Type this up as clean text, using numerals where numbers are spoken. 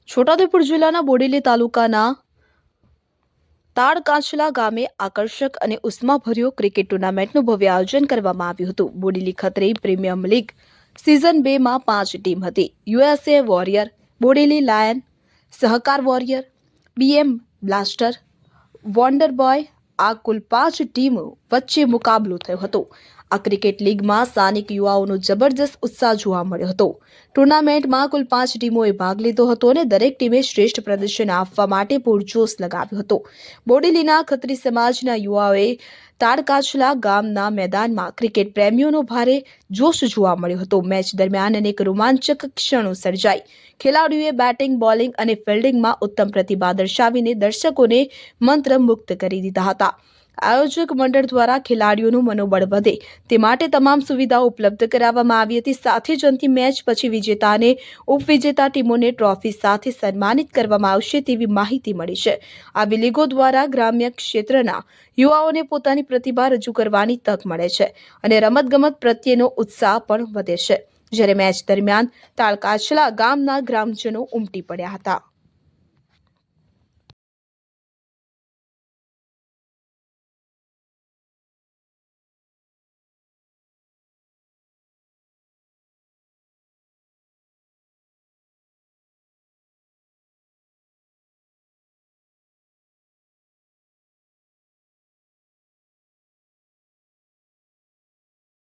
છોટાઉદેપુર જિલ્લાના બોડેલી તાલુકાના તાડકાંછલા ગામે આકર્ષક અને ઉષ્માભર્યો ક્રિકેટ ટુર્નામેન્ટનું ભવ્ય આયોજન કરવામાં આવ્યું હતું. Bodeli Khatri premium league season 2 માં 5 ટીમ હતી. યુએસએ વોરિયર, બોડેલી લાયન, સહકાર warrior, BM blaster, wander boy આ કુલ 5 ટીમો વચ્ચે મુકાબલો થયો હતો. આ ક્રિકેટ લીગમાં સ્થાનિક યુવાઓનો જબરજસ્ત ઉત્સાહ જોવા મળ્યો હતો. ટુર્નામેન્ટમાં કુલ 5 ટીમોએ ભાગ લીધો હતો અને દરેક ટીમે શ્રેષ્ઠ પ્રદર્શન આપવા માટે પૂરજોશ લગાવ્યો હતો. બોડેલીના ખત્રી સમાજના યુવાઓએ તાડકાછલા ગામના મેદાનમાં ક્રિકેટ પ્રેમીઓનો ભારે જોશ જોવા મળ્યો હતો. મેચ દરમિયાન અનેક રોમાંચક ક્ષણો સર્જાઈ. ખેલાડીઓએ બેટિંગ, બોલિંગ અને ફિલ્ડિંગમાં ઉત્તમ પ્રતિભા દર્શાવીને દર્શકોને મંત્રમુગ્ધ કરી દીધા હતા. આયોજક મંડળ દ્વારા ખેલાડીઓનું મનોબળ વધે તે માટે તમામ સુવિધાઓ ઉપલબ્ધ કરાવવામાં આવી હતી. સાથે જ અંતિમ મેચ પછી વિજેતા અને ઉપવિજેતા ટીમોને ટ્રોફી સાથે સન્માનિત કરવામાં આવશે તેવી માહિતી મળી છે. આવી લીગો દ્વારા ગ્રામ્ય ક્ષેત્રના યુવાઓને પોતાની પ્રતિભા રજૂ કરવાની તક મળે છે અને રમતગમત પ્રત્યેનો ઉત્સાહ પણ વધે છે. જ્યારે મેચ દરમિયાન તાડકાછલા ગામના ગ્રામજનો ઉમટી પડ્યા હતા.